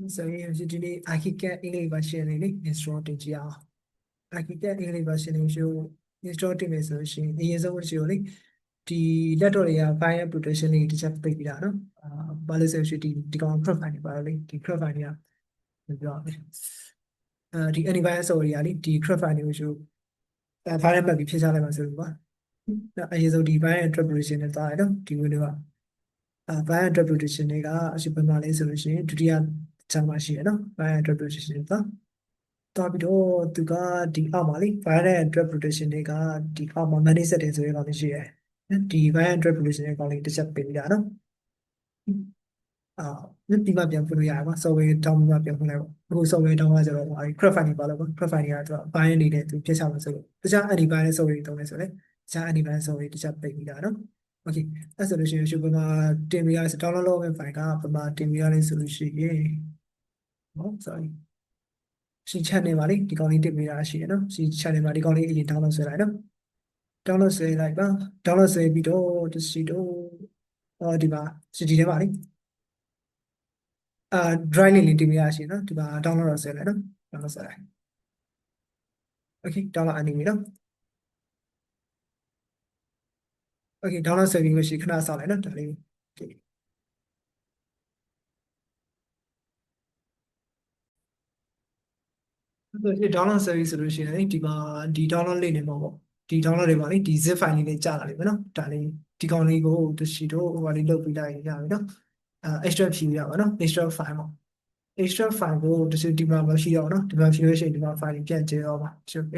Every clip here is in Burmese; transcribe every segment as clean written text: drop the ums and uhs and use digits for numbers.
So usually ArchiCAD English version လေး install တင်ကြည့်အောင် ArchiCAD English version လေးရှို့ install တင်မယ်ဆိုရှင်အရင်ဆုံးရှို့လေဒီ laptop တွေက file protection လေးတစ်ချက်ပိတ်ပြီးတာနော်ဘာလို့ဆိုရှင်ဒီကောင် crop file တွေပါတော့လေဒီ crop file တွေကပြောရမယ်ဒီ antivirus ဆိုတွေကလေဒီ crop file တွေကိုရှို့file ပတ်ပြီးဖြည့်ချလိုက်ပါဆိုလို့ပါအရင်ဆုံးဒီ file interpretation နဲ့တားရနော်ဒီ window ကfile interpretation တွေကအရှိပမာလေးဆိုလို့ရှိရင်ဒုတိယချမ်းမရှိရနော် file interpretation တော့ပြီးတော့သူကဒီအောက်မှာလေ file interpretation တွေကဒီအောက်မှာ manage setting ဆိုရအောင်ရှိရတယ်ဒီ file interpretation တွေကောင်လေးတစ်ချက်ပြင်ပြတာနော်ဒီမှာပြန်ဖွင့်လို့ရပါ software download မှာပြန်ဖွင့်လိုက်ပါအခု software download ကျတော့craft file တွေပါလို့ craft file တွေကသူက file နေတဲ့သူပြချမှာဆိုလို့တခြား antivirus software တွေတုံးလဲဆိုလဲတခြား antivirus software တစ်ချက်ပိတ်ပြီးတာနော် okay အဲ့ဆိုလို့ရှိရင်ရှင်ပမာတင်ပြရ download လုပ်မယ့် file ကပမာတင်ပြရလေးဆိုလို့ရှိရင်ဟုတ် sorry စီ channel ပါလေဒီကောင်လေးတင်ပြရရှိရနော်စီ channel မှာဒီကောင်လေးအရင် download ဆွဲလိုက်နော် download ဆွဲလိုက်ပါ download ဆွဲပြီးတော့ဒီစီတော့ဒီမှာ CD ထဲပါလေdrive link လေးတင်ပြရရှိနော်ဒီမှာ download ဆွဲလိုက်နော် download ဆွဲလိုက် okay download အနေနဲ့နော် okay download ဆွဲပြီးလို့ရှိခဏစောင့်လိုက်နော်ဒါလေး okayဒီ download service ဆိုလို့ရှိရင်ဒီမှာဒီ download link တွေမှာပေါ့ဒီ download တွေပါလေဒီ zip file လေးနဲ့ကြာလာလိမ့်မယ်နော်ဒါလေးဒီကောင်လေးကိုတရှိတော့ဟိုပါလေးလုပ်ပြီးလိုက်ရပြီနော်extract ဖြည့်ရပါနော် extract file ပေါ့ extract file ကိုတရှိဒီမှာမရှိတော့နော်ဒီမှာဖြည့်လို့ရှိရင်ဒီမှာ file ကြီးပြန်ကျဲတော့ပါ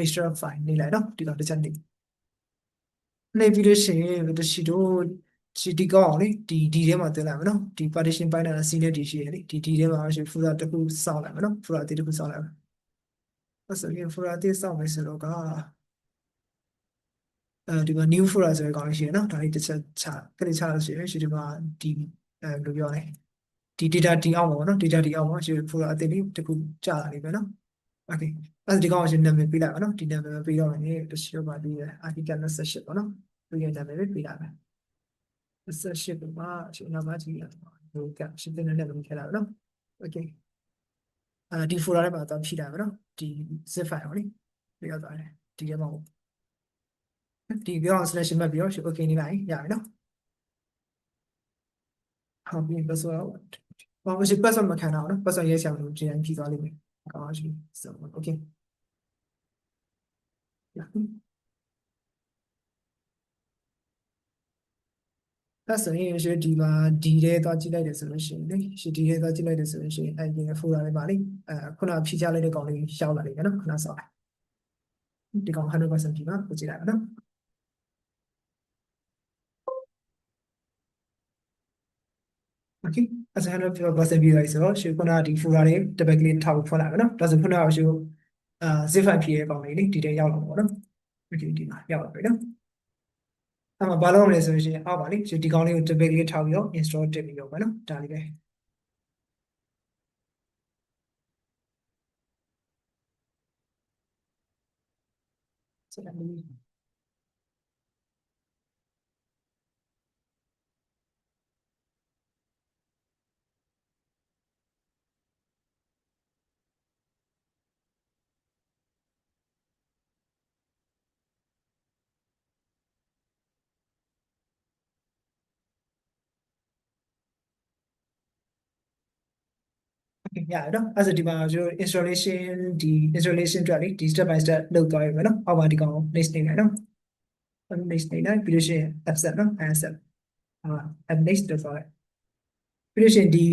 extract file နေလိုက်နော်ဒီကောင်တစ်ချက်နေပြီးလို့ရှိရင်တရှိတော့ဒီကောင်အောင်လေဒီထဲမှာတင်လိုက်မယ်နော်ဒီ partition ပိုင်းတာ C နဲ့ D ရှိရလေဒီထဲမှာရှိ folder တစ်ခုစောင့်လိုက်မယ်နော် folder တစ်ခုစောင့်လိုက်မယ်အဲ့ဆိုရင် folder တစ်စောင့်မယ်ဆိုတော့ကဒီမှာ new folder ဆိုတဲ့ကောင်လေးရှိရနော်ဒါလေးတစ်ချက်ချခဏချလို့ရှိရင်ဒီမှာဒီဘယ်လိုပြောလဲဒီ data ဒီအောက်မှာပေါ့နော် data ဒီအောက်မှာရှိ folder အသစ်လေးတစ်ခုကြာလာနေပြီနော် okay အဲ့ဒီကောင်ရှင်နာမည်ပေးလိုက်ပါနော်ဒီနာမည်ပေးတော့ရင်တရှိတော့ပါပြီးရ article 28ပေါ့နော်ပြီးရနာမည်ပေးလိုက်မယ်28ကမှရှင်နာမည်ကြီးရဟိုကရှင်းတဲ့နဲ့လည်းခဲ့လာနော် okay ဒီ folder ထဲမှာတော့ဖြည့်လိုက်ပါနော်ဒီ zip file ကိုလေပြရသွားတယ်ဒီထဲမှာဒီပြောင်း slash မှတ်ပြီးတော့ okay နေလိုက်ရပြီနော်ဟုတ်ပြီ password ဘာလို့ရှိ password မခံတော့နော် password ရေးချင်လို့ပြန်ဖြည့်သွားလိမ့်မယ်ကောင်းပါပြီ so okay အဲ့ဆိုရင်ရှိဒီမှာဒီထဲသွားကြည့်လိုက်တယ်ဆိုလို့ရှိရင်လေရှိဒီထဲသွားကြည့်လိုက်တယ်ဆိုလို့ရှိရင်အဲ့ဒီ folder လေးပါလေခုနဖြည့်ချလိုက်တဲ့ကောင်လေးရှောက်လာလိမ့်မယ်နော်ခဏစောင့်ဒီကောင် 100% ဖြည့်ပါကိုကြည့်လိုက်ပါနော် okay အဲ့ဒါတော့ပြောဆက်ပြီးလိုက်ဆိုတော့ရှုခုနဒီ folder လေးတစ်ပတ်ကလေးထောက်ဖွင့်လိုက်ပါနော်ဒါဆိုခုနကရှုzip file ဖြည့်ရဲ့ကောင်လေးလေဒီထဲရောက်လာပါတော့ okay ဒီမှာရောက်လာပြီနော်အဲ့မှာဘာလုပ်မလဲဆိုရင်အောက်ပါလေဒီကောင်လေးကိုတစ်ပတ်ကလေးထောက်ပြီးတော့ install တက်ပြီးတော့မယ်နော်ဒါလေးပဲဆက်လက်ပြီးရရတော့အဲ့ဒါဒီမှာကျွန်တော် installation ဒီ installation အတွက်လေဒီ step by step လုပ်သွားရမယ်နော်အောက်ပါဒီကောင် next နေလိုက်နော် next နေလိုက်ပြီးလို့ရှိရင် accept နော် accept next တော့ဆိုပြီးလို့ရှိရင်ဒီ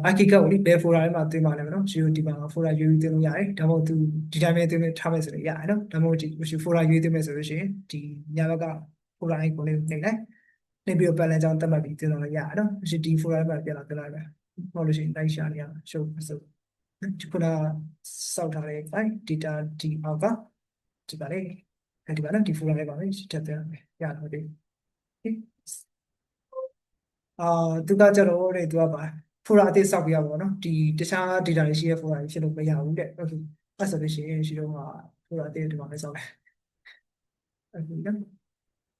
architect ကိုလေဘယ် folder ထဲမှာတင်ပါလဲမနော်ရှိဒီမှာ folder ရွေးတင်လို့ရတယ်ဒါမှမဟုတ်သူဒီတိုင်းပဲတင်ထားမယ်ဆိုရင်ရတယ်နော်ဒါမှမဟုတ်ဒီ folder ရွေးတင်မယ်ဆိုလို့ရှိရင်ဒီညာဘက်က folder ကိုလေးနှိပ်လိုက်နှိပ်ပြီးတော့ panel ကြောင်းတက်မှတ်ပြီးတင်လို့ရတယ်နော်ရှိဒီ folder ထဲမှာပြန်လာတင်လိုက်ပဲမဟုတ်လို့ရှိရင်လိုက်ရှာနေရရှုပ်ဆိုဒီခုနစောက်ထားတဲ့ file data ဒီအောက်ကဒီပါလေဒီပါနော်ဒီ folder လေးပါပဲတက်တယ်ရတယ်ဒီသူကကြတော့တဲ့သူကပါ folder အသစ်စောက်ပြရပါတော့နော်ဒီတခြား data တွေရှိတဲ့ folder တွေဖြစ်လို့မရဘူးတဲ့ okay အဲ့ဆိုလို့ရှိရင်ရှိတော့မှာ folder အသစ်ဒီမှာပဲစောက်တယ် okay နော်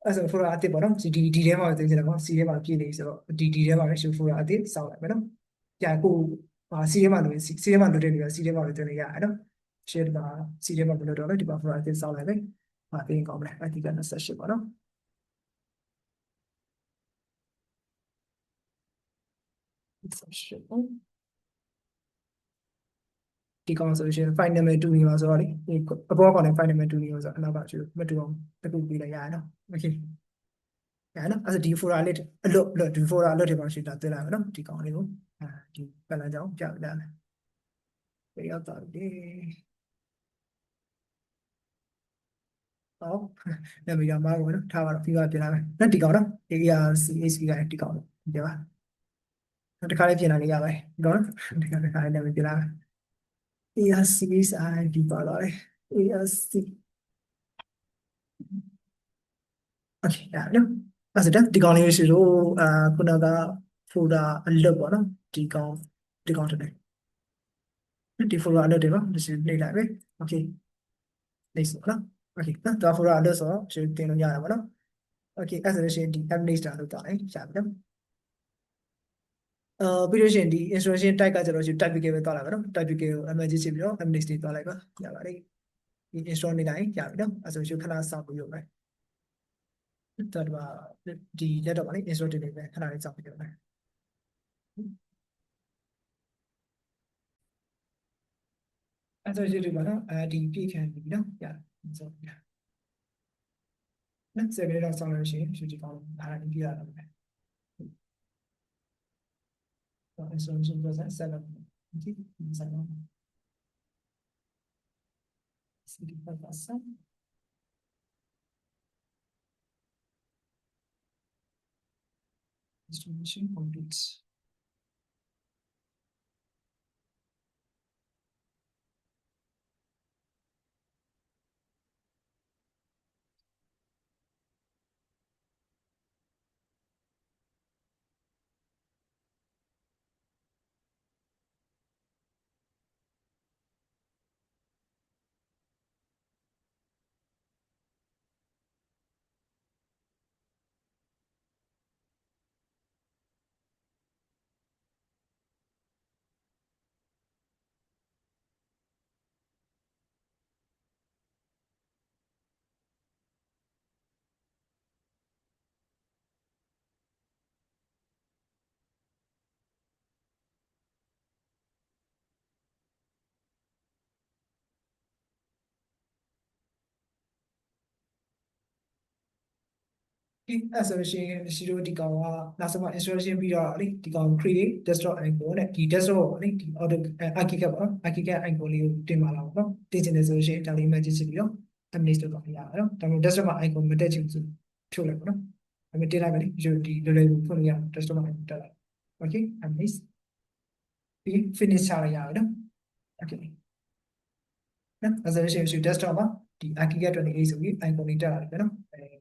အဲ့ဆို folder အသစ်ပေါ့နော်ဒီထဲမှာသိကြတယ်ပေါ့ C ထဲမှာပြည့်နေဆိုတော့ဒီထဲမှာပဲရှိ folder အသစ်စောက်လိုက်မယ်နော်ကြာကို C ထဲမှာလို့ C ထဲမှာလို့တဲ့နေရာ C ထဲမှာလို့တင်နေရတယ်နော် share မှာ C ထဲမှာဘယ်လိုတော့လဲဒီမှာ folder တင်စောင်းလိုက်မယ်ဟာပြင်ကောင်းမလဲအတိက28ပါနော်ဒီကောင်ဆိုရှင် file name တူနေမှာဆိုတော့လေအပေါ်ကောင်နဲ့ file name တူနေမှာဆိုတော့အနောက်ကကျမတူအောင်တစ်ခုပေးလိုက်ရအောင်နော် okay ရနော်အဲ့ဒါဒီ folder လေးအလွတ်ဒီ folder အလွတ်တွေပါရှိတာတင်လိုက်မယ်နော်ဒီကောင်လေးကိုဒီပလန်ကြောင်းကြောက်တယ်ပြရောက်တော့ဒီဟောနာမည်ရမှာပေါ့နော်ထားပါတော့ပြီးတော့ပြင်လာမယ်နော်ဒီကောင်နော် ARCHC ကဒီကောင်ဒီပါနောက်တစ်ခါလေးပြင်လာနေရပါတယ်ဒီကောင်နော်ဒီကောင်တစ်ခါလေးနာမည်ပြင်လာမယ် ARCHI ဒီပါလာတယ် ARC okay ရနော်အဲ့ဒါဒီကောင်လေးရှိလို့ခုနက folder အလွတ်ပေါ့နော်ဒီကောင်တစ်တယ်ဒီ folder အလွတ်တွေပါဒီနေလိုက်ပဲ okay နေစနော် okay နော်ဒါ folder အလွတ်ဆိုတော့ရှင်တင်လို့ရတယ်ပေါ့နော် okay အဲ့ဒါဆိုလို့ရှိရင်ဒီ administrator လို့တောင်းတယ်ရှာပြီနော်ပြီးလို့ရှိရင်ဒီ instruction type ကကျတော့ type ကပဲသွားလာပါနော် type ကို emergency ပြီးတော့ administrator သွားလိုက်ပါရပါတယ်ဒီ install နေတိုင်းရပြီနော်အဲ့ဆိုရှင်ခဏစောင့်ပြီးရမယ်တော်တော့ဒီ laptop ပါလေ install တင်နေပဲခဏလေးစောင့်ပြီးရမယ်အဲ့ဆိုရှင်ဒီမှာနော်ဒီပြည့်ခံပြီနော်ရတယ်ဆိုရနော်7 minutes လောက်စောင့်လို့ရှိရင်ရှင်ဒီကောင်းအားရပြရတော့မယ်installation process 7 okay 7 cd passa installation completeဒီအဲ့ဆိုရှင်ရှိလို့ဒီကောင်ကနောက်ဆုံးမှ installation ပြီးတော့လေဒီကောင် create desktop icon နဲ့ဒီ desktop ပေါ့လေဒီ auto archicad ပေါ့နော် archicad icon လေးကိုတင်ပါလာပေါ့နော်တင်ချင်တယ်ဆိုရှင်ဒါလေးမှကြည့်ပြီးတော့ administrator တော့ရအောင်နော်ဒါပေမဲ့ desktop မှာ icon မတက်ချင်ဘူးဖြုတ်လိုက်ပေါ့နော်ဒါပေမဲ့တင်လိုက်မယ်လေဒီလွယ်လွယ်ကိုဖွင့်လို့ရအောင် desktop မှာ တက်လိုက် okay administ ပြီး finish ချလိုက်ရအောင်နော် okay နော်အဲ့ဆိုရှင် desktop မှာဒီ archicad 28ဆိုပြီး icon လေးတက်လာတယ်နော်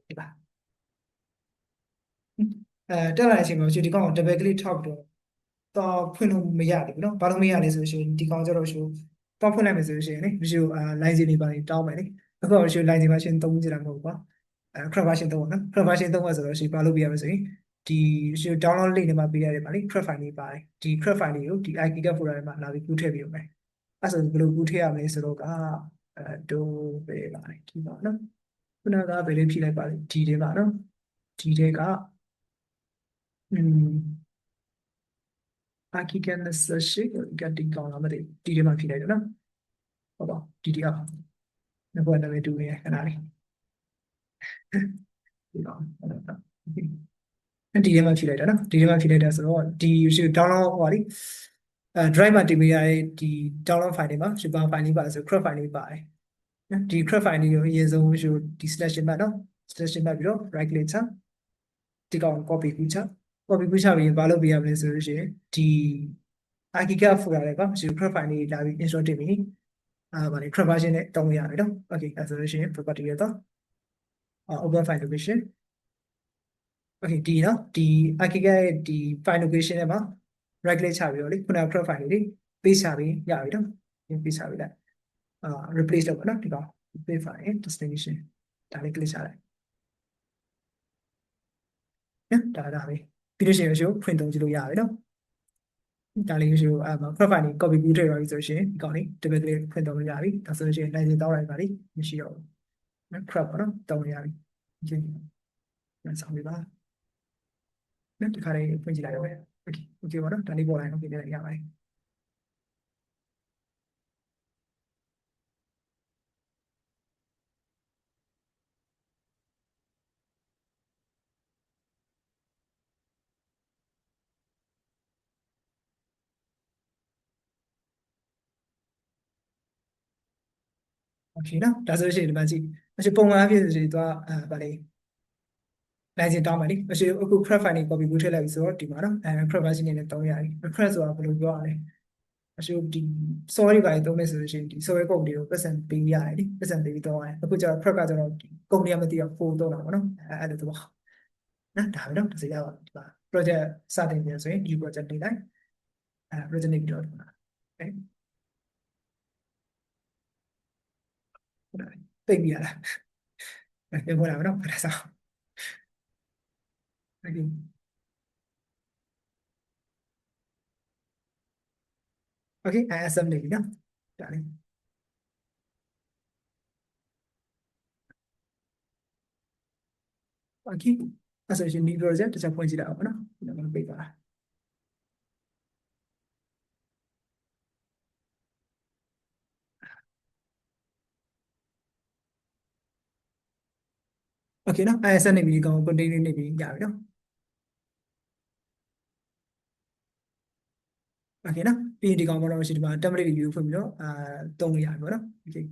ဒီပါတက်လာတဲ့အချိန်မှာဒီကောင်ကို double click ထောက်ပြီးတော့ဖွင့်လို့မရတယ်ဘူးเนาะဘာလို့မရလဲဆိုရှင်ဒီကောင်ကျတော့ရှိုးတော့ဖွင့်လိုက်မယ်ဆိုရှင်လေမရှိဘူးလိုင်းစီတွေပါတောင်းမယ်လေအခုတော့ရှိုးလိုင်းစီ version 3ကြည့်တာမဟုတ်ဘူးကွာcrab version 3ပေါ့နော် crab version 3ဆိုတော့ရှိဘာလို့ပြရမလဲဆိုရင်ဒီရှိုး download link တွေမှာပေးရတယ်ပါလေ crab file လေးပါတယ်ဒီ crab file လေးကိုဒီ archicad folder ထဲမှာလာပြီးကူးထည့်ပြီးရမယ်အဲ့ဆိုဘယ်လိုကူးထည့်ရမလဲဆိုတော့ကတို့ပဲပါတယ်ဒီပါနော်ခုနကဘယ်လေးဖြည့်လိုက်ပါလဲဒီတွေပါနော်ဒီတွေကarchicad 28ကတိကောင်လာမသိဒီတွေမှာဖြည့်လိုက်တယ်နော်ဟုတ်ပါဒီဒီအောင်ငါကနာမည်တူနေခဏလေးဒီတော့ဒီထဲမှာဖြည့်လိုက်တာနော်ဒီထဲမှာဖြည့်လိုက်တာဆိုတော့ဒီ download ဟောလေdrive မှာတင်ပေးရတဲ့ဒီ download file တွေမှာ super file လေးပါဆို crop file လေးပါတယ်နော်ဒီ crop file လေးကိုအရင်ဆုံးရှို့ဒီ slash မှတ်နော် slash မှတ်ပြီးတော့ right click ချဒီကောင် copy ကူးချပြီးဘာလုပ်ပေးရမလဲဆိုလို့ရှိရင်ဒီ archicad folder တွေပါရှိ crop file လေးလာပြီး install တင်ပြီးဗာလေ crop version နဲ့တောင်းရရတယ်နော် okay အဲဆိုလို့ရှိရင် property ရတော့open file location okay ဒီနော်ဒီ archicad ရဲ့ဒီ file location ထဲမှာ right click ချပြီးတော့လေခုနက crop file လေး paste ချပြီးရပြီနော် paste ချပြီးလိုက်replace လုပ်ပါနော်ဒီကောင် replace file destination ဒါလေး click ချလိုက်နော်ဒါပဲပြီးလို့ရှိရင်ရှို့ဖွင့်သုံးကြည့်လို့ရပြီနော် ဒါလေးရှိအဲ့မှာ crop file လေး copy ပြီးထည့်ပါပြီဆိုရှင်ဒီကောင်လေး double click ဖွင့်တော့ရပြီဒါဆိုရှင် license တောင်းလိုက်ပါလိမရှိတော့ဘူးနော် crop ပေါ့နော်တောင်းရပြီဒီပြန်ဆောင်ပြပါနော်ဒီခါလေးဖွင့်ကြည့်လိုက်ရမယ် okay okay ပေါ့နော်ဒါလေးပေါ်လိုက် okay လည်းရပါတယ်โอเคနော်ဒါဆိုရှင်ဒီမှာကြည့်မရှိပုံမှန်အဖြစ်ဆိုရင်သူကဗာလေး license တောင်းပါလိမရှိအခု crop file လေး copy ပြီးထည့်လိုက်ပြီဆိုတော့ဒီမှာနော်crop version နဲ့တောင်းရပြီ crop ဆိုတာဘယ်လိုပြောရလဲမရှိဒီ sorry ပါသုံးမယ်ဆိုလို့ရှိရင်ဒီ sorry code တွေကိုပတ်စံပေးရတယ်လေပတ်စံပေးပြီးတော့ရတယ်အခုကျတော့ prep ကကျတော့ကုမ္ပဏီကမသိတော့ full တော့တာပေါ့နော်အဲ့လိုတော့နော်ဒါပဲနော်ဒါဆိုရပါဒီပါ project စတင်ပြန်ဆိုရင်ဒီ project နေလိုက်project နေပြီးတော့ဒီမှာအဲ့ပိတ်ပြရတာအဲ့ဘောလာမနော်ဒါဆို okay okay ISM နေပြီနော်ဒါလေး okay အဲ့ဆိုရှင်ဒီ project တစ်ချက်ဖွင့်ကြည့်လိုက်အောင်နော်ဒီမှာပိတ်သွားတာ okay နော် ISM နေပြီဒီကောင် continue နေပြီရပြီနော် okay နော်ပြီးရင်ဒီကောင်ပေါ်တော့ရှိဒီမှာ template review ဖွင့်ပြီးတော့သုံးလို့ရပြီပေါ့နော် okay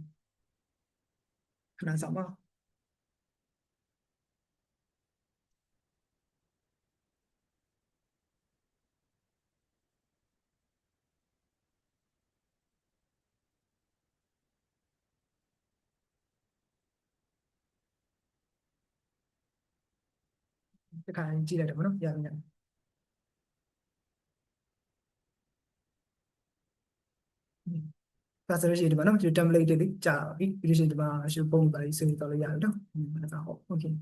ခဏဆောင်ပါဒီခါကြည့်လိုက်တယ်ပေါ့နော်ရပြီနော်ဒါဆိုလို့ရှိရင်ဒီမှာနော်ဒီ template တွေလေးကြာပြီပြီးလို့ရှိရင်ဒီမှာရှုပ်ပုံပါလေးဆွေးနွေးတော့လို့ရပြီနော်အဲ့ဒါဟုတ် okay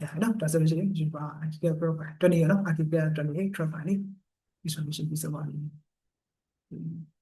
ဒါနော်ဒါဆိုလို့ရှိရင်ဒီမှာ article program 20ရနော် article 28 traffic လေးဒီ solution ပြီးစပါလိမ့်